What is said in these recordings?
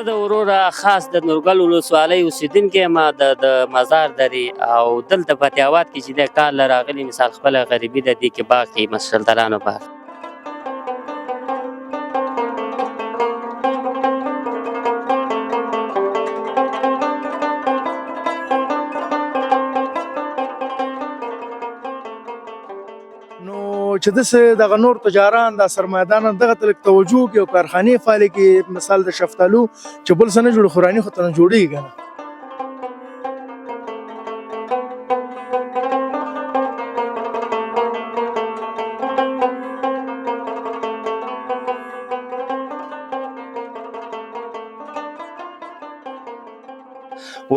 د وروره خاص د نورګل ولسوالۍ اوسېدونکی یم د مزار درې او دلته په تیاوات کې چې دی کار له راغلي مثال خپله غریبي د دې کې باغ کې مشرتلانو باغ نو چې داسې دغه نور تجاران دا سرمایه‌داران دغه ته لږ توجه وکړي او کارخانې فعالې کړي مثال د شفتالو چې بل څه نه جوړي خوراني خو ته نه جوړېږي که نه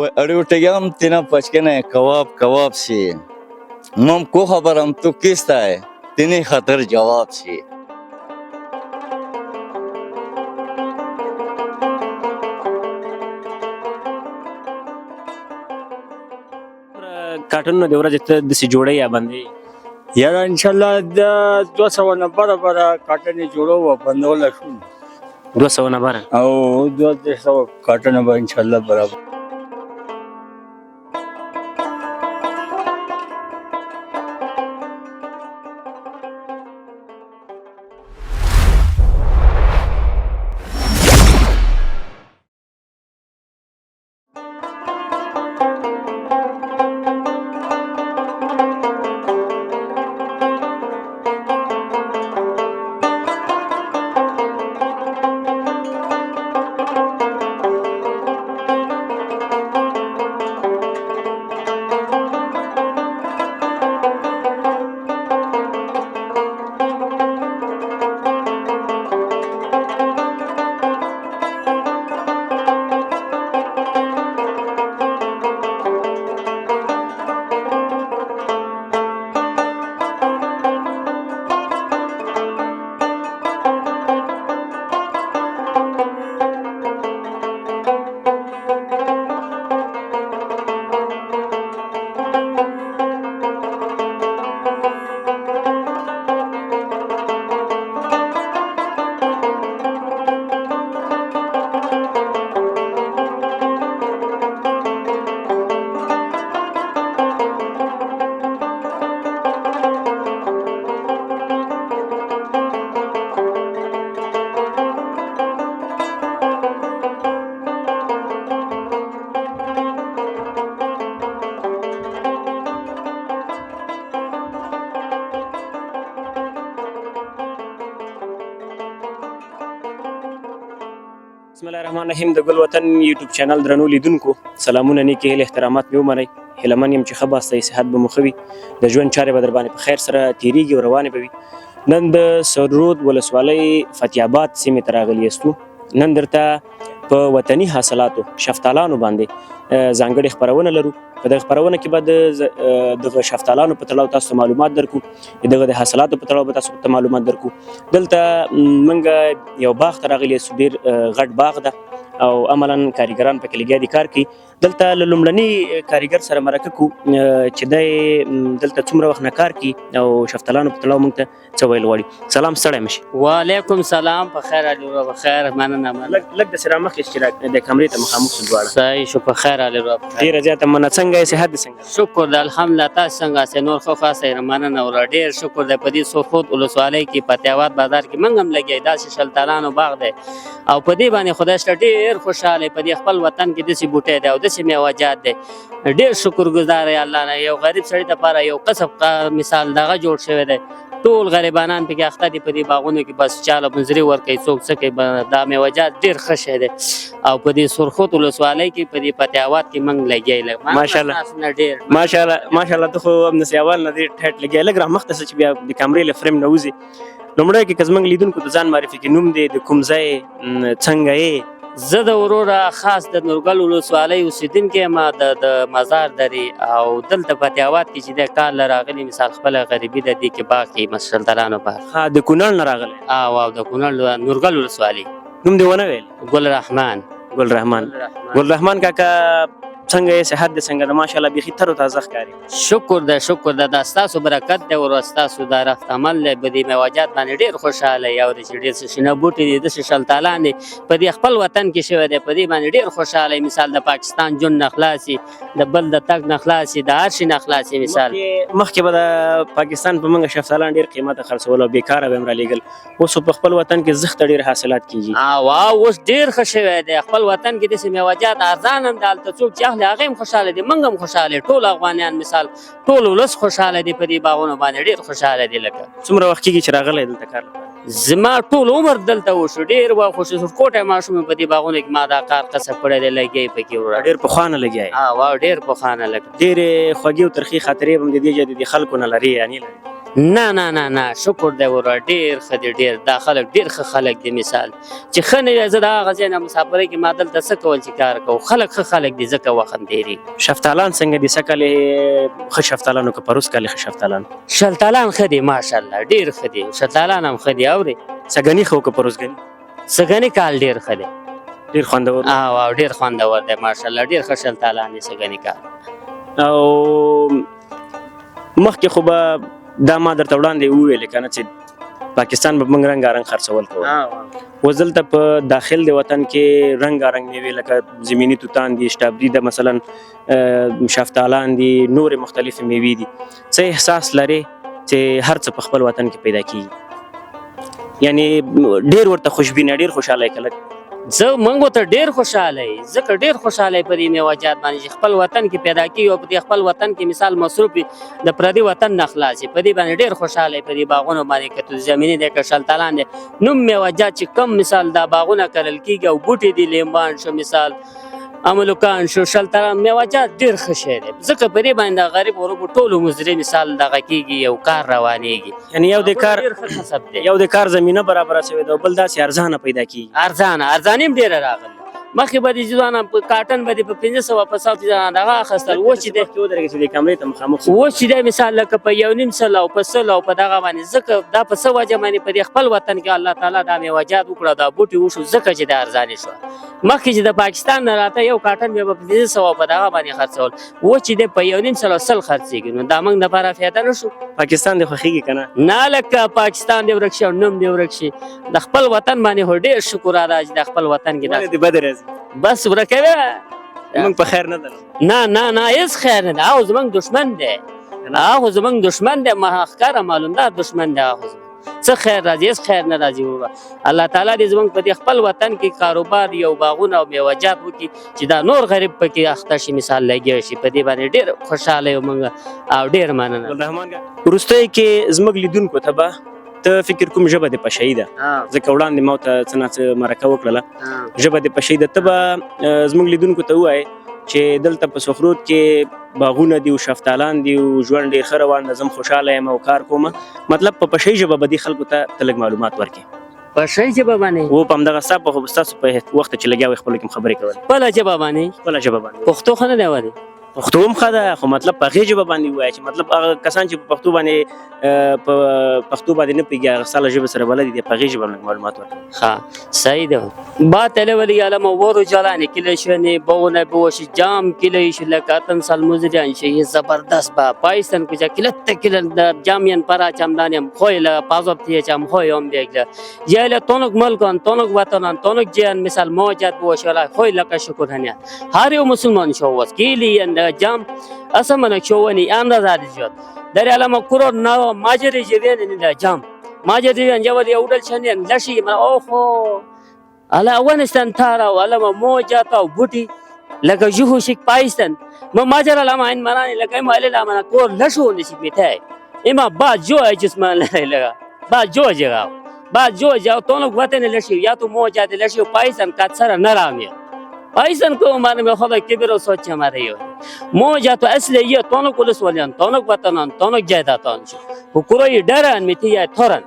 و अड़वटेगम तिना पचकने कबाब सी मम को खबर हम तो किस्ता है तिने खतर जवाब सी کارټونونه د ورځې ته داسې جوړوي یا بندوي یاره انشاءالله د 200 نه برابره کاټنې جوړو او بندولی شو 200 نه بره او 200 کاټنه به انشاءالله برابر بسم الله الرحمن الرحیم د ګل وطن یوټیوب چینل درنو لیدونکو سلامونه نیکې هیلې احترامات مې ومنئ هیلهمن یم چې ښه به ستاسې صحت به مو ښه وي د ژوند چارې به در باندې په خیر سره تېرېږي او روانې به وي نن د سرود ولسوالۍ فتح آباد سیمې ته راغلي یستو نن درته په وطني حاصلاتو شفتالانو باندې ځانګړې خپرونه لرو په دغه خپرونه کې به دغه شفتالانو په تړاو تاسو ته معلومات درکو دغه د حاصلاتو په تړاو به تاسو ته معلومات درکو دلته موږ یو باغ ته راغلي یستو ډېر غټ باغ ده او عملا کاریګران پکې لګیا دي کار کوي دلته له لومړني کاریګر سره مرکه کو چې دی دلته څومره وخت نه کار کوي او شفتالانو په تړاو موږ ته څه ویل غواړي سلام ستړی مشي وعلیکم سلام په خیر علي ورو په خیر مننه لږ داسې رامخکې چې د کمرې ته مخامخ شو دواړه صحیح شو په خیر علي ورو ډېره زیاته مننه څنګه یې صحت دې څنګه شکر د الحمدلله تاسو څنګه سه نور خو خاصه مننه او ډېر شکر د پدې سرخود ولسوالۍ کې په تیاوات بازار کې موږ هم لګي داسې شلتالانو باغ دی او په دې باندې خدای شته ډېر خوشاله په دې خپل وطن کې داسې بوټی دی او داسې میوه‌جات دی ډېر شکرګزار یم الله نه یو غریب سړي دپاره یو کسب مثال دغه جوړ شوی دی ټول غریبانان پکې اخته دي په دې باغونو کې بس چاله منظري ورکوي څوک څه کوي دا میوه‌جات ډېر ښه شی دی او په دې سرخود ولسوالۍ کې په دې پتیاوات کې موږ لګیا ماشاءالله ماشاءالله ته خو همداسې اول نه دې ټیټ لګیا لږ رامخته شه چې بیا د کمرې له فریم نه وځي لومړی کې که زموږ لیدونکو ته ځان معرفي کړي نوم دې د کوم ځای څنګه یې زه د وروره خاص د نورګل ولسوالۍ اوسېدونکی یم د مزار درې او دلته په تیاوات کې چې دی کار له راغلي مثال خپله غریبي د دې کې باغ کې مشرتلانو باغ د کونړ نه راغلی او د کونړ نورګل ولسوالۍ نوم دې ونه ویل ګل رحمان ګل رحمان کاکا څنګه یې صحت دې څنګه ده ماشاءالله بیخي تر او تازه ښکاري شکر ده دا ستاسو برکت دی او ستاسو دا رفت عمل دی په دې میوجات باندې ډېر خوشحاله یو دی چې ډېر څه شنه بوټي دي داسې شلتالان دي په دې خپل وطن کې شوی دی په دې باندې ډېر خوشحاله مثال د پاکستان جون نه خلاصي د بل د تګ نه خلاصي د هر شي نه خلاصي مثال مخکې به د پاکستان په منګه شفتالان ډېر قیمته خرڅول او بیکاره به هم رالیږل اوس په خپل وطن کې زښته ډېر حاصلات کیږي واو اوس ډېر ښه شوی دی خپل وطن کې داسې میوجات ارزان هم د هلته څوک چې اخلي هغه هم خوشحاله دي موږ هم خوشحاله ټول افغانیان مثال ټول ولس خوشحاله دي په دې باغونو باندې ډېر خوشحاله دي لکه څومره وخت کېږي چې راغلی دلته کار لپاره زما ټول عمر دلته وشو ډېر وخت خو کوټه ماشوم په دې باغونو کې ما دا کار کسب کړی دی لګی پکې وروړه ډېر پخوانه لګیا واو ډېر پخوانه لګ ډېرې خوږې او ترخې خاطرې به هم د دې جدي د خلکو نه لري یعنې لري نه شکر دی وروړه ډېر ښه دی ډېر دا خلک ډېر ښه خلک دي مثال چې ښه نه وي زه د هغه ځای نه مسافرۍ کې ما دلته څه کول چې کار کوو خلک ښه خلک دي ځکه وخت هم تېرېږي شفتالان څنګه دي څه کال ښه شفتالان او که پروس کال ښه شفتالان شلتالان ښه دي ماشاءالله ډېر ښه دي شلتالان هم ښه دي اورې سګني ښه او که پروسګني سګني کال ډېر ښه دی ډېر خوندور واو ډېر خوندور دی ماشاءالله ډېر ښه شلتالان دي سګني کال او مخکې خو به دا ما درته وړاندې وویلې که نه چې پاکستان به موږ رنګارنګ خرڅول کوو اوس دلته په داخل د وطن کې رنګارنګ میوې لکه زمیني توتان دي شتابري ده مثلا شفتالان دي نورې مختلفې میوې دي څه احساس لرې چې هر څه په خپل وطن کې پیدا کیږي یعنی ډېر ورته خوشبینه ډېر خوشحاله کله زه موږ ته ډېر خوشحاله یې ځکه ډېر خوشحاله یې په دې میوجات باندې چې خپل وطن کې پیدا کېږي او په دې خپل وطن کې مثال مصروف وي د پردي وطن نه خلاص په دې باندې ډېر خوشحاله یې په دې باغونو باندې که تو زمیني دی که شلتالان دی نوم میوجات چې کم مثال دا باغونه کرل کېږي او بوټي دي لیمبان شو مثال املوکان شو شلتالان میوجات ډېر ښه شی دی ځکه په دې باندې د غریب غروبو ټولو مزري مثال دغه کېږي یو کار روانېږي یعنی یو د کار ډېر ښه کسب دی یو د کار زمینه برابره شوې ده او بل داسې ارزانه پیدا کیږي ارزانه هم ډېره راغله مخکې به د ځوانه په کاټن به دې په 500 په 700 دغه اخیستل اوس چې دی ودرېږي چې د کمرې ته مخامخ اوس چې دی مثال لکه په 1.5 سل او په 100 او په دغه باندې ځکه دا په څه وجه باندې په دې خپل وطن کې الله تعالی دا میوجات وکړه دا بوټي وشو ځکه چې د ارزانې شوه مخکې چې د پاکستان نه راته یو کاټن بیا په 500 په دغه باندې خرڅول اوس چې دی په 1.5 سل او 100 خرڅېږي نو دا موږ دپاره فایده نه شو پاکستان دې خوښېږي که نه نه لکه پاکستان دې ورک شي او نوم دې ورک شي د خپل وطن باندې خو ډېر شکر ادا چې د خپل وطن کې ولې دې بد راځي بس ورکوي موږ په خیر نه درو نه هیڅ خیر نه دی هغه زموږ دشمن دی هغه زموږ دشمن دی ما ښکاره معلومدار دشمن دی هغه څه خیر راځي هیڅ خیر نه راځي وروره الله تعالی دې زموږ په دې خپل وطن کې کاروبار یو باغونه او میوجات وکړي چې دا نور غریب پکې اخته شي مثال لګیا شي په دې باندې ډېر خوشحاله یو موږ او ډېر مننه ګلرحمان وروستۍ کې زموږ لیدونکو ته به ته فکر کوم ژبه دې پشهیي ده ځکه وړاندې ما ورته څه نه څه مرکه وکړله ژبه دې پشهیي ده ته به زموږ لیدونکو ته ووایې چې دلته په سخرود کې باغونه دي او شفتالان دي او ژوند ډېر ښه روان ده زه هم خوشحاله یم او کار کوم مطلب په پشهیي ژبه به دې خلکو ته ته لږ معلومات ورکړې په شی ژبه باندې و په همدغه ستا په ستاسو په وخت چې لګیا وئ خپلو کې هم خبرې کول خپله ژبه باندې خپله ژبه باندې پښتو ښه نه دی ودی پښتو هم ښه ده خو مطلب په هغې ژبه باندې ووایه چې مطلب هغه کسان چې په پښتو باندې نه پوهېږي هغه ساله ژبه سره بلد دي په هغې ژبه باندې معلومات ورکړي ها صحیح ده با تلولی علم ورو جلانی کلشونی بونه بوش جام کلیش لکاتن سالموزریان شی زبردست با پایستان کجا کلت کلن در جامین پرا چمدانیم خویل پازوب تیه چم خویم بیگل یاله تونک ملکان تونک وطنان تونک جیان مثال موجات بوش ولا خویل کا شکر هنیا هر یو مسلمان شو واس کلی جام اسمن شوونی امر زاد جوت در علم کرو نو ماجری جوین نه جام ماجری انجول یودل چنین لشی ما اوخو على افغانستان تارا علم موجات او بوټي لکه جوهو شک پاکستان ما ماجر علم عین مرانی لکه ما له ما کور لشو نشي میته اما با جو جسم لگا با جو جگا با جو جاو تونو وطن لشی یا تو موجات لشی پاکستان کا سر نرامی پاکستان کو مان میں خدا کبیر و سوچ ہمارے یہ موجات اصل یہ تونو کولس ولیان تونو وطنان تونو جیداتان حکومت ډران میته تورن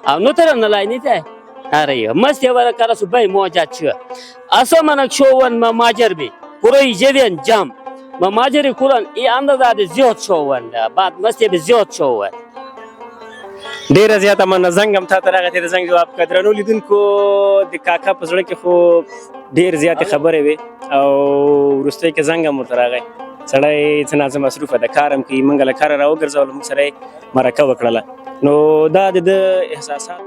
او نو ترن لای نیته اره مست یوره کارا سبای موجات شو اسمنک شوون ما ماجر بی پوری جوین جام ما ماجر قرآن ای اندازه زیاد شوون بعد مست به زیاد شوون ډیره زیاته مننه. زنګ هم تا ته راغی، د زنګ جواب کړه. درنو لیدونکو د کاکا په زړه کې خو ډیر زیاتې خبرې وې او وروستۍ کې زنګ هم ورته راغی. سړی څه ناڅه مصروفه ده، کار هم کوي. موږ له کاره راوګرځولو، موږ سره یې مرکه وکړله. نو دا د ده احساسات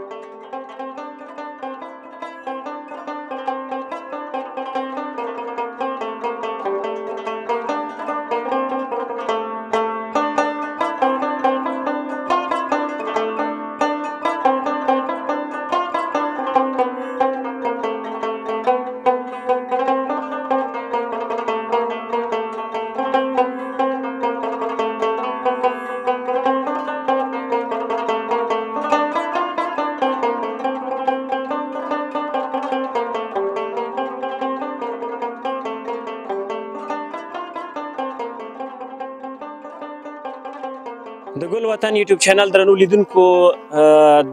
د ګل وطن یوټیوب چینل درنو لیدونکو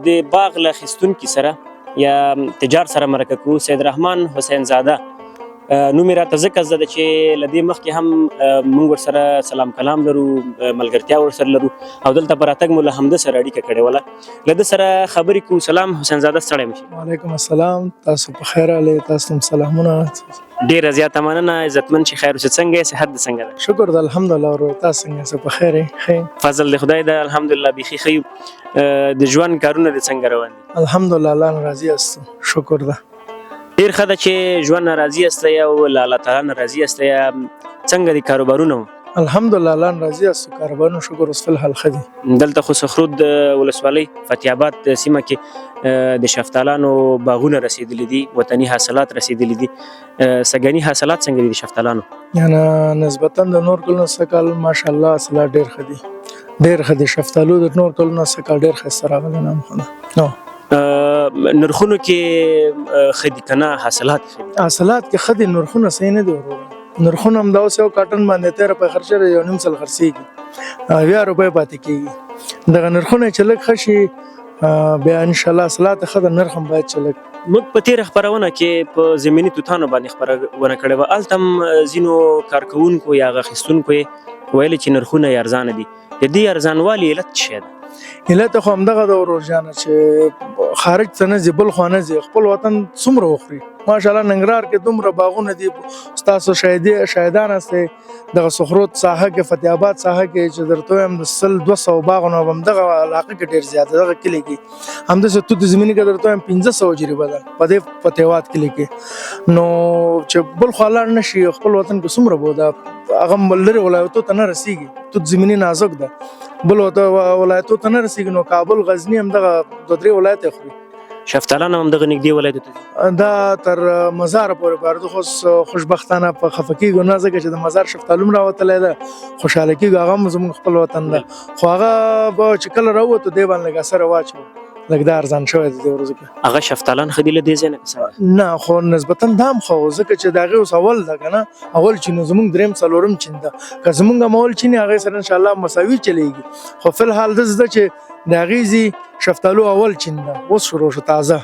د باغ له اخیستونکي سره یا تجار سره مرکه کوو. سید رحمان حسین زاده نوم یې راته ځکه زده چې له دې مخکې هم موږ ورسره سلام کلام لرو، ملګرتیا ورسره لرو او دلته په راتګ مو له همده سره اړیکه کړې وله. له ده سره خبرې کوو. سلام حسین زاده، ستړی مه شئ. وعلیکم السلام، تاسو په خیر راغلی، تاسو هم سلامونه. ډیره زیاته مننه، عزتمن چې خیر اوسې. څنګه یې؟ صحت دې څنګه ده؟ شکر ده الحمدلله. ورور تاسو څنګه یاست؟ په خیر یې؟ فضل د خدای ده، الحمدلله بیخي ښه یو. د ژوند کارونه دې څنګه روان دي؟ الحمدلله الله نه راضي است، شکر ده. ډیر ښه ده چې ژوند نه راضي یاست او له الله تعالی نه راضي یاست. څنګه دي کاروبارونه؟ الحمدلله الله نه راضي است، کاروبارونه شکر اوس فل حال ښه دي. دلته خو سخرود ولسوالۍ فتح آباد سیمه کې د شفتالانو باغونه رسیدلي دي، وطني حاصلات رسیدلي دي. سږني حاصلات څنګه دي د شفتالانو؟ یعنی نسبتا د نور کلونو څخه کال ماشاءالله حاصلات ډیر ښه دي، ډیر ښه دي. شفتالو د نور کلونو څخه ډیر ښه راغلي نه. نرخونو کې ښه دي که نه؟ حاصلات ښه دي؟ حاصلات کې ښه دي، نرخونه صحیح نه دي ورور. نرخونه هم دا اوس یو کاټن باندې 13 روپۍ خرڅېږي، یو نیم سل خرڅېږي، 20 روپۍ پاتې کېږي. دغه نرخونه چې لږ ښه شي بیا انشاءالله حاصلات ښه ده، نرخ هم باید چې لږ. موږ په تېره خپرونه کې په زمیني توتانو باندې خپرونه کړې وه. هلته هم ځینو کارکوونکو یا هغه اخیستونکو یې ویلې چې نرخونه یې ارزانه دي. د دې ارزانوالي علت څه شی ده؟ علت خو همدغه د ورور جانه چې خارج ته نه ځي، بل خوا نه ځي، خپل وطن څومره وخوري. ماشاءالله ننګرهار کې دومره باغونه دي، ستاسو شاهدان هستئ دغه سخرود ساحه کې، فتح آباد ساحه کې چې درته وایم د 100-200 باغونه همدغه علاقه کې ډېر زیات دغه کلي کې، همداسې توت زمیني کې درته وایم 1500 جریبه ده په دې فتح آباد کلي کې. نو چې بل خوا لاړ نه شي، خپل وطن کې څومره بوده هغه لرې ولایتو ته نه رسېږي. توت زمیني نازک ده، بل ولایتو ته نه رسېږي. نو کابل، غزني همدغه 2-3 ولایت خوري. شفتالان هم دغه نږدې ولایتو ته دا تر مزار پورې بارده. خو خوشبختانه په خفه کېږو نه، ځکه چې د مزار شفتالو هم راوتلی ده، خوشحاله کېږو. هغه هم زموږ خپل وطن ده، خو هغه به چې کله راووتو دی باندې لږ اثر واچوو، لږ دا ارزان شوی دی دې ورځو کې. هغه شفتالان ښه دي له دې ځای نه که څنګه؟ نه خو نسبتا دا هم ښه و، ځکه چې د هغې اوس اول ده که نه، اول چین زموږ درېیم څلورم چین ده. که زموږ هم اول چین هغې سره انشاءالله مساوي چلېږي. خو فلحال داسې ده چې د هغې ځي شفتالو اول چین ده، اوس شروع شو تازه،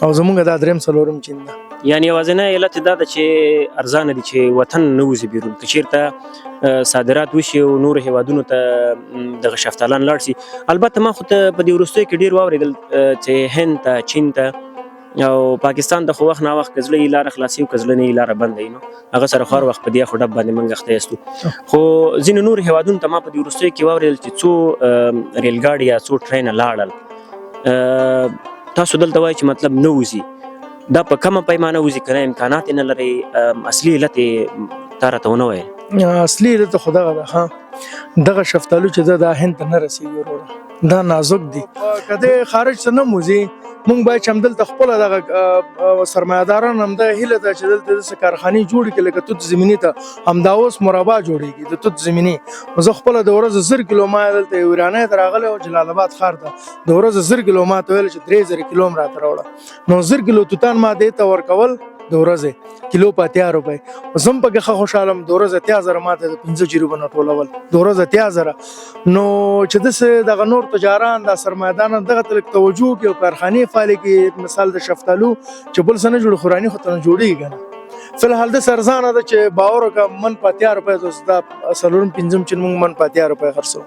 او زمونږ دا درېیم څلورم چین ده. یعنی یوازینی علت دا ده چې ارزانه دي، چې وطن نه وځي بیرون. که چېرته صادرات وشي او نورو هیوادونو ته دغه شفتالان لاړ شي. البته ما خو ته په دې وروستیو کې ډېر واورېدل چې هند ته، چین ته او پاکستان ته خو وخت ناوخت که زړه یې لاره خلاصي او که زړه نه یې لاره بنده وي، نو هغه سره خو هر وخت په دې اخو ډب باندې موږ اخته یاستو. خو ځینو نورو هیوادونو ته ما په دې وروستیو کې واورېدل چې څو ریل ګاډي یا څو ټرینه لاړل. تاسو دلته وایئ چې مطلب نه وځي، دا په کومه پیمانه وځي که نه امکانات یې نه لرئ؟ اصلي علت یې تا راته ونه ویل. اصلي علت خو دغه ده، دغه شفتالو چې ده دا هند ته نه رسېږي وروره، دا نازک دي. که دی خارج ته نه موځي، مونږ باید چې همدلته خپله دغه سرمایه‌داران همدغه هیله ده چې دلته داسې کارخانې جوړې کړي لکه توت زمیني ته همدا اوس مربا جوړېږي د توت زمیني. نو زه خپله د ورځې 1000 کیلو ما دلته یو ایرانی ته راغلی و جلال آباد ښار ته، د ورځې 1000 کیلو ما ته ویل چې 3000 کیلو هم راته راوړه. نو 1000 کیلو توتان ما دې ته ورکول د ورځې کیلو په 80 روپۍ. اوس هم پکې ښه خوشحاله یم، د ورځې 80000 ما ته د 15 جریبو نه ټولول، د ورځې 80000. نو چې داسې دغه نور تجاران دا سرمایه‌داران دغه ته لږ توجه وکړي او کارخانې فعالې کړي. مثال د شفتالو چې بل څه نه جوړي، خوراني خو ته نه جوړېږي که نه. فلحال داسې ارزانه ده چې باور وکړه من په 80 روپۍ اوس دا څلورم پنځم چین مونږ من په 80 روپۍ خرڅوو.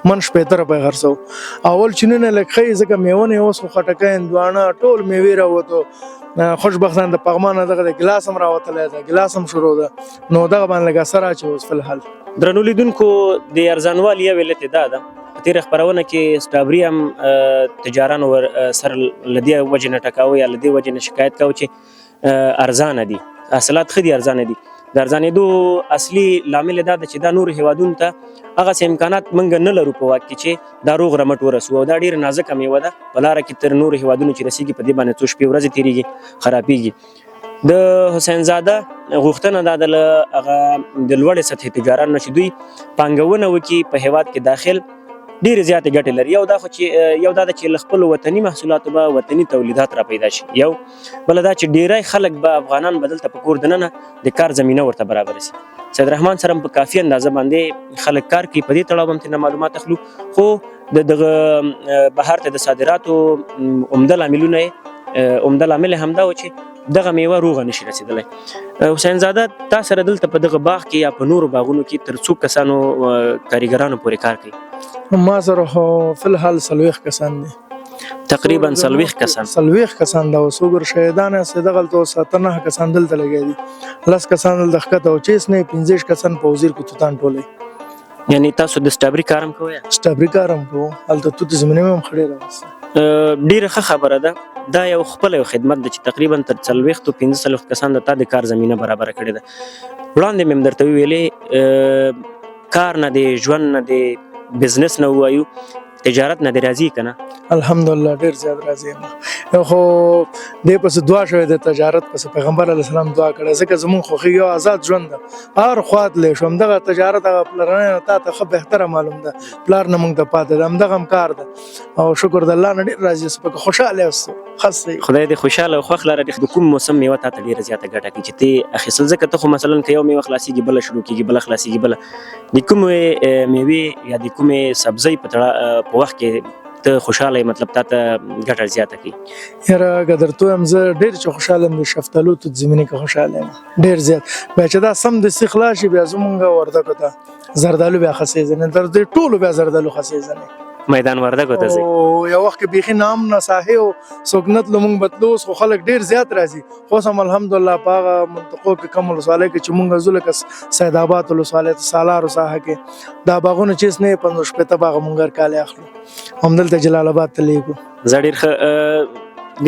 من شپېته روپۍ خرڅو. اول چینونه لږ ښه یې ځکه میوه نه اوس خو خټکی هندوانه ټول میوې راووتو. خوشبختانه د پغمان دغه د ګلاس هم راوتلی ده، ګلاس هم شروع ده، نو دغه باندې لږ اثر اچوي اوس فلحال. درنو لیدونکو د ارزانوالي یو علت دا ده په تېره خپرونه کې سټرابري هم تجارانو سره له دې وجې نه ټکاوه یا له دې وجې نه شکایت کوه چې ارزانه دي، حاصلات ښه دي، ارزانه دي. د ارزانېدو اصلي لامل دا ده چې دا نورو هیوادونو ته هغسې امکانات موږ نه لرو په واک کې چې دا روغ رمټ ورسو، او دا ډېره نازکه میوه ده په لاره کې تر نورو هیوادونو چې رسېږي په دې باندې څو شپې ورځې تېرېږي، خرابېږي. د حسین زاده غوښتنه دا ده له هغه د لوړې سطحې تجارانو نه چې دوی پانګونه وکړي په هیواد کې داخل ډېرې زیاتې ګټې لري. یو دا ده چې له خپلو وطني محصولاتو به وطني تولیدات را پیدا شي، یو بله دا چې ډېری خلک به افغانان به دلته په کور دننه د کار زمینه ورته برابره سي. سید رحمان سره هم په کافي اندازه باندې خلک کار کوي، په دې تړاو هم ترېنه معلومات اخلو، خو د دغه بهر ته د صادراتو عمده لامل یې همدا و چې دغه میوه روغه نشي رسېدلی. حسین زاده تا سره دلته په دغه باغ کې یا په نورو باغونو کې تر څو کسانو کاریګرانو پورې کار کوي؟ ما سره خو فلحال 40 کسان دي، تقریبا 40 کسان. 40 کسان دا اوس وګور شهیدان سه دغلته 9 کسان دلته لګیا دي، 10 کسان دلته ښکته او 15 کسان په وزیر کوتان ټولې. یعنی تاسو د سټرابري کار هم کوئ؟ سټرابري کار هم کوو، هلته توت زمینه هم خړې راوستل. ډیره ښه خبره ده. دا یو خپل یو خدمت ده چې تقریبا تر 40-45 کسان د تا د کار زمینه برابره کړې ده. وړاندې مې هم درته ویلې کار نه دی، ژوند نه دی، بزنس نه ووایو، تجارت نه دی راځي که نه؟ الحمدلله ډېر زیات راځي یم. خو دې پسې دعا شوې د تجارت پسې پیغمبر علیه السلام دعا کړې، ځکه زمونږ خوښي یو آزاد ژوند ده، هر خوا تللی شو. همدغه تجارت هغه پلرنی نه تا ته ښه بهتره معلوم ده، پلار نه موږ ته پاتې ده، همدغه هم کار ده او شکر د الله نه ډېر راضي اوسو، پکې خوشحاله اوسو. خدای دې خوشحاله او خوښ لره. د کوم موسم میوه تا ته ډېره زیاته ګټه کوي چې ته اخیستل؟ ځکه ته خو مثلا که یو میوه خلاصېږي بله شروع کېږي، بله خلاصېږي بله. د کومې میوې یا د کومې سبزۍ په وخت کې ته خوشحاله یې، مطلب تا ته ګټه زیاته کوي؟ یاره که درته ووایم زه ډېر چې خوشحاله یم د شفتالو توت زمینې کې خوشحاله یم ډېر زیات. بیا چې دا سمدستي خلاص شي بیا زمونږ وردګو ته زردالو بیا ښه سیزن، تر دې ټولو بیا زردالو ښه سیزن میدان وردګو ته ځئ؟ یو وخت کې بیخي نام نه ساحې او څوک نتلو موږ بتلو، اوس خو خلک ډېر زیات راځي. خو اوس هم الحمدلله په هغه منطقو کې کم ولسوالۍ کې چې موږ ځو لکه سید آباد ولسوالۍ ته سالارو ساحه کې دا باغونه چې نه 50-60 باغه موږ کالي اخلو، همدلته جلال آباد ته لیږو. زه ډېر ښه.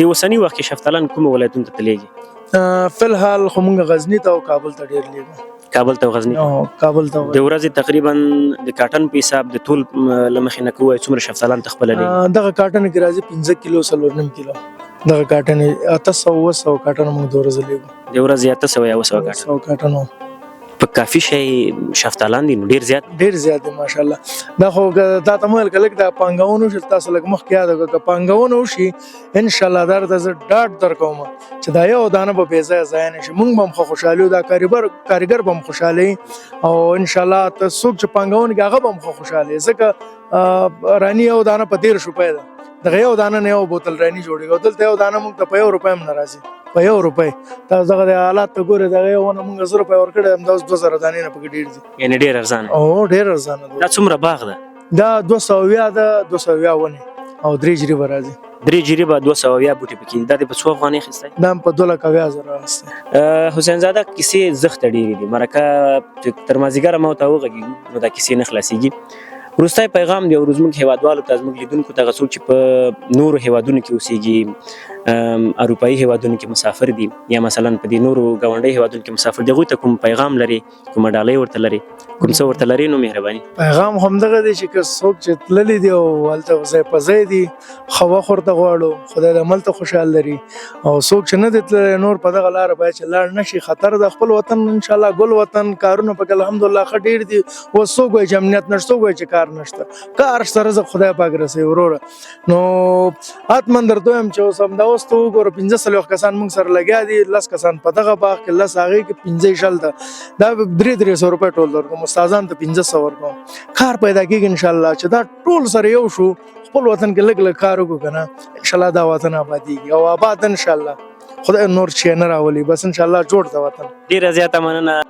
د اوسني وخت کې شفتالان کومو ولایتونو ته تلېږي؟ فلحال خو موږ غزني ته او کابل ته ډېر لیږو. کابل ته او غزني؟ کابل ته. د ورځې تقریبا د کاټن په حساب د ټول له مخې نه کوی څومره شفتالان ته خپله لیږي؟ دغه کاټن کې راځي 15 کیلو 4.5 کیلو دغه کاټن 800 کاټن موږ د ورځې لیږو. د ورځې 800 یا 900 کاټن په کافي شی شفتالان دي نو ډېر زیات دي ماشاءالله. دا خو دا ته مول کله دا پانګونه شل تاسو لګ مخ کې یاد وکړه، پانګونه وشي ان شاء الله درته زه ډاډ درکوم چې دا یو دانه په بیزه ځای نشي. موږ هم خوشاله دا کاریګر هم خوشاله او ان شاء الله ته څوک چې پانګونه کې هغه هم خوشاله، ځکه رانی یو دانه په 13 روپۍ ده، دغه یو دانه نه یو بوتل رانی جوړیږي، دلته یو دانه موږ ته په 1 روپۍ هم ناراضي، په 1 روپۍ. تاسو دغه حالات ته ګورئ، دغه یو نه موږ 100 روپۍ ورکړی هم دا 2000 دانې نه پکې ډېر دي، یعنی ډېر ارزانه. او ډېر ارزانه ده. دا څومره باغ ده؟ دا 200 ده، 200 ونې او 3 جریبه راځي. 3 جریبه 200 بوټي پکې. دا د په څو افغانۍ اخیستی؟ دا په 2,000 راځي. حسین زاده کیسې زښته ډېرې دي، مرکه چې تر مازدیګره ما ورته وغږېږو نو دا کیسې نه خلاصېږي. وروستی پیغام دی او زموږ هیوادوالو ته، زموږ لیدونکو ته، هغه څوک چې په نورو هیوادونو کې اوسېږي، اروپایي هیوادونو کې مسافر دي یا مثلا په دې نورو ګاونډي هیوادونو کې مسافر دي، هغوی ته کوم پیغام لري، کومه ډالۍ ورته لري، کوم څه ورته لري؟ نو مهرباني. پیغام همدغه دی چې که څوک چې تللی دی او هلته ځای په ځای دي ښه وخت ورته غواړو، خدای دې هملته خوشحال لري، او څوک چې نه دی تللی نور په دغه لاره باید چې لاړ نه شي. خطر د خپل وطن انشاءالله ګل وطن، کارونه پکې الحمدلله ښه ډېر دي. اوس څوک وایي چې امنیت نشته، څوک وایي چې کار نشته، کار شته، رزق خدای پاک رسوي وروره. نو حتما درته وایم چې اوس همدا اوس ته وګوره 15 کسان موږ سره لګیا دي، 10 کسان په دغه باغ کې، 10 هغې کې 15 ده، دا 300 روپۍ ټول درکوم، استادان ته 1500 ورکوم. کار پیدا کېږي انشاءالله چې دا ټول سره یو شو، خپل وطن کې لږ لږ کار وکړو که نه، انشاءالله دا وطن آبادېږي او آباد انشاءالله خدای نور شی نه راولي، بس انشاءالله جوړ ده وطن. ډېره زیاته مننه.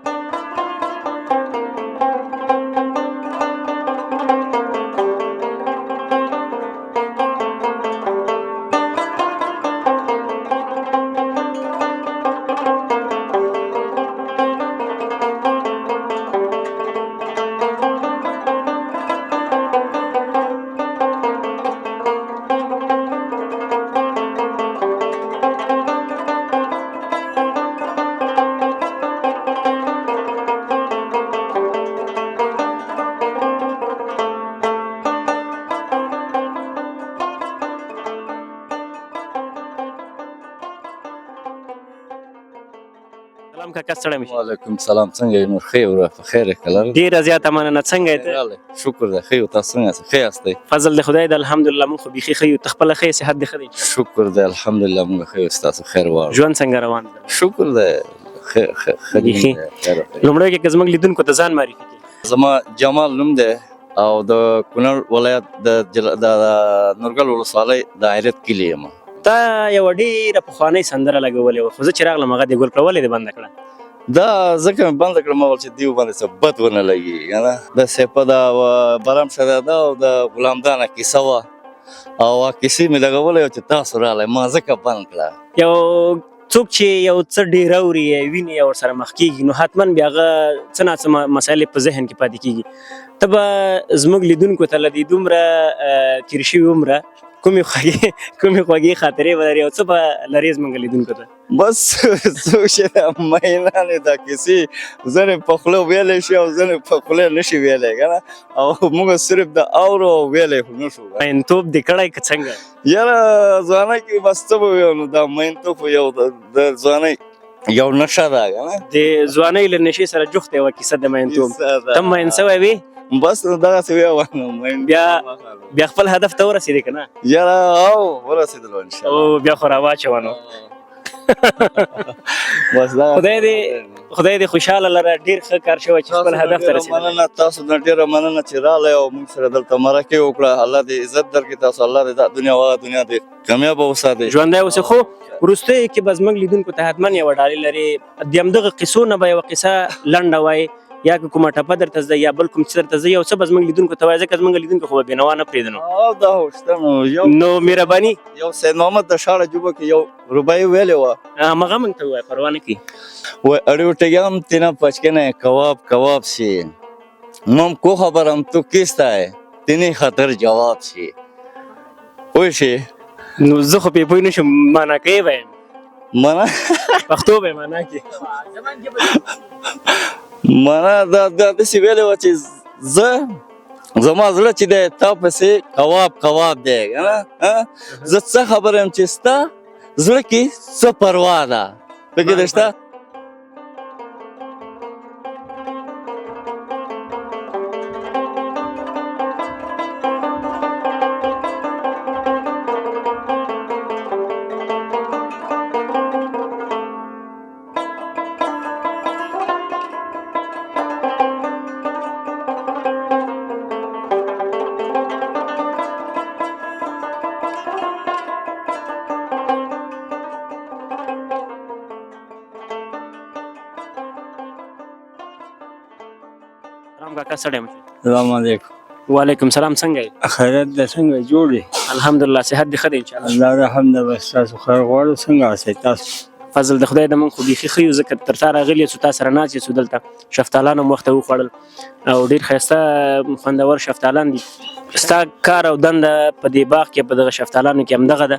سلام کاکا ستړی مشه وعلیکم سلام څنګه یې نور ښه یې وره په خیر یې کلر ډېره زیاته مننه څنګه یې ته شکر دی ښه یو تاسو څنګه یاست ښه یاستئ فضل د خدای د الحمدلله موږ خو بیخي ښه یو ته خپله ښه یې صحت دې ښه دی شکر دی الحمدلله موږ ښه یو ستاسو خیر غواړو ژوند څنګه روان دی شکر دی ښه بیخي. لومړی کې که زموږ لیدونکو ته ځان معرفي کړي زما جمال نوم دی او د کونړ ولایت د نورګل ولسوالۍ د عیرت کلي یم تا یوه ډېره پخوانۍ سندره لګولې وه خو زه چې راغلم هغه دې ګل کړه ولې دې بنده کړه دا ځکه مې بنده کړم چې دیو باندې څه بد ونه لګي کنه د سپه دا برام شدا دا او د غلام دانه کیسه وه او کیسې مې لګولې چې تاسو راغلی ما ځکه بند کړه یو څوک چې یو څه ډېر اوري یا ویني یا ورسره مخ کېږي نو حتما بیا هغه څه ناڅه مسایلې په ذهن کې پاتې کېږي ته به زموږ لیدونکو ته له دې دومره تېر شوي عمره کومې خوږې خاطرې به لري او څه به لرې زموږ لیدونکو ته بس څوک چې د مینانې دا کیسې ځینې په خوله ویلی شي او ځینې په خوله نه شي ویلی که نه او موږ صرف د اورو او ویلی خو نه شو مینتوب دې کړی که څنګه یاره ځوانۍ کې بس څه به ویو نو دا مینتوب یو د ځوانۍ یو نشه ده که نه د ځوانۍ له نشې سره جوخت یوه کیسه د مینتوب ته مین سوی وې بس دغسې ویوه بیا خپل هدف ته ورسېدې که نه یاره او ورسېدلو انشاءالله او بیا خو راواچوه نو بس دا خدای دې خوشحاله لره ډېر ښه کار شوی چې خپل هدف ته رسېدلی مننه تاسو نه ډېره مننه چې راغلی او موږ سره دلته مرکې وکړه الله دې عزت درکړي تاسو الله دې دا دنیا او دنیا دې کامیابه وساتي ژوندی اوسې خو وروستیو کې به زموږ لیدونکو ته حتما یوه ډالۍ لري د همدغه قصو نه به یوه قصه لنډه وایي یا که کومه ټپه درته زده یا بل کوم څه درته زده یو څه به زموږ لیدونکو ته وایي ځکه زموږ لیدونکو خو به بېنوا نه پرېږدو دا خو شته نو مهرباني یو سید محمد د شاړه جوبه کې یو روبایي ویلې وه همغه موږ ته ووایه پروا نه کوي وای اڑیوٹگم تینا پچکنے کباب سی مم کو خبرم تو کس تای تینی خطر جواب سی وای شي نو زه خو پې پوه نه شم معنا کوي به یم مانا پښتو به معنا کوي مانا دا داسې ویلې وه چې زما زړه چې دی تا پسې کباب دی که نه زه څه خبر یم چې ستا زړه کې څه پروا ده پکې دې شته رام کاکا ستړی مشه سلام علیکم وعلیکم سلام څنګه یې خیرت ده څنګه جوړ یې الحمدلله صحت دې ښه دی انشاءالله الله رحم ده بس تاسو خیر غواړو څنګه اوسئ تاسو فضل د خدای د موږ خو بیخي ښه یو ځکه تر تا راغلي یو څو تا سره ناست یو دلته شفتالان هم وخته وخوړل او ډېر ښایسته خوندور شفتالان دي ستا کار او دنده په دې باغ کې په دغه شفتالانو کې همدغه ده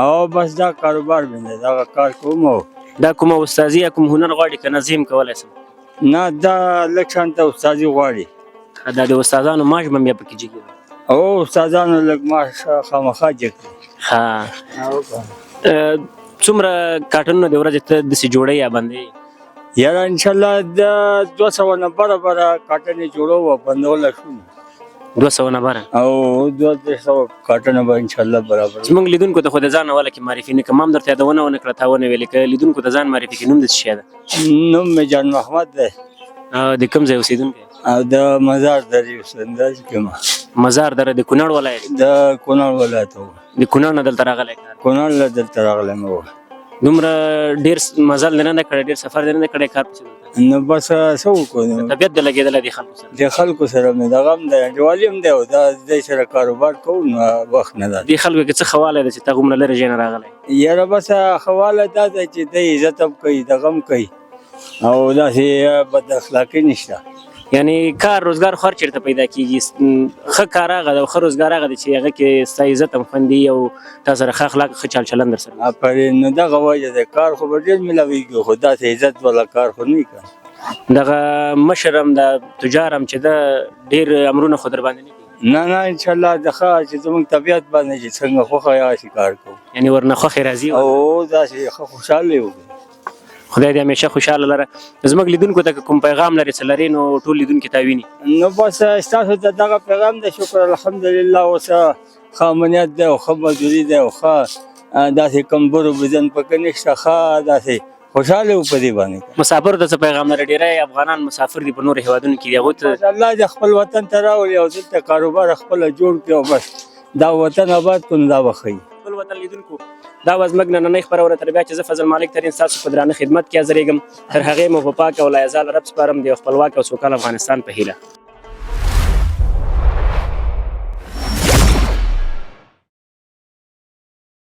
او بس دا کاروبار مې دی دغه کار کوم او دا کومه استازي یا کوم هنر غواړي که نه زه هم کولی شم نه دا لږ شانته استادي غواړي دا د استادانو معاش به هم بیا پکې جګي او استادانو لږ معاش خامخا جګ کړي ښه څومره کارټنونه د ورځې ته داسې جوړوي یا بندوي یاره انشاءالله د 200 نه بره کاټنې جوړو بندوله شو 200 نه بره او 200 کاټنه به انشاءالله برابر زموږ لیدونکو ته خو د ځان حواله کې معرفي نه کوم هم درته یادونه ونه کړه تا ونه ویلې که لیدونکو ته ځان معرفي کړي نوم د څه شی ده نوم مې جان محمد دی د کوم ځای اوسېدونکی او د مزار درې اوسنده کوم مزار دره د کونړ ولایت د کونړ ولایت و د کونړ نه دلته راغلی کار کونړ له دلته راغلم و دومره ډېر مزل دې نه ده کړی ډېر سفر دې نه ده کړی کار پسې دلته نو بس څه وکړو طبیعت دې لګېدلی دی خلکو سره د خلکو سره مې دغه هم دی انډیوالي هم دی او دا دی سره کاروبار کوو نو وخت نه ده دې خلکو کې څه ښه والی ده چې ته هومره لرې ځای نه راغلی یاره بس ښه والی دا ده چې دی عزت هم کوي دغه هم کوي او داسې بد اخلاقي نشته یعنی کار روزګار خو هر چېرته پیدا کېږي ښه کار هغه ده او ښه روزګار هغه دی چې هغه کې ستا عزت هم خوندي او تا سره ښه اخلاق ښه چال چلند در سره آفرین نو دغه وجه دی کار خو به ډېر میلاویږي خو داسې عزت والا کار خو نه که دغه مشر هم د تجار هم چې ده ډېر امرونه خو در باندې نه کوي نه انشاءالله د ښه چې زموږ طبیعت باندې چې څنګه خوښه یې هغسې کار کوو یعنې ورنه خوښې راځي او داسې ښه خوشحاله یو خدای دې همیشه خوشاله لره. زموږ لیدونکو ته که کوم پیغام لري څه لري نو ټول لیدونکي تا ویني. نو بس ستاسو ته دغه پیغام دی، شکر الحمدلله اوس ښه امنیت دی او ښه مزدوري دی او ښه داسې کمزورو بزن پکې نشته، ښه داسې خوشحاله وو په دې باندې. مسافرو ته څه پیغام لري؟ ډېری افغانان مسافر دي په نورو هیوادونو کې دي، هغوی ته الله دې خپل وطن ته راولي او دلته کاروبار خپله جوړ کړي او بس دا وطن آباد کړو، دا به ښه وي. خپل وطن لیدونکو دا وه زموږ نننۍ خپرونه، تر بیا چې زه فضل مالک ترین ستاسو په درانه خدمت کې حاضرېږم. تر هغې مو په پاک او لایزال رب سپارم د یو خپلواک او سوکاله افغانستان په هیله.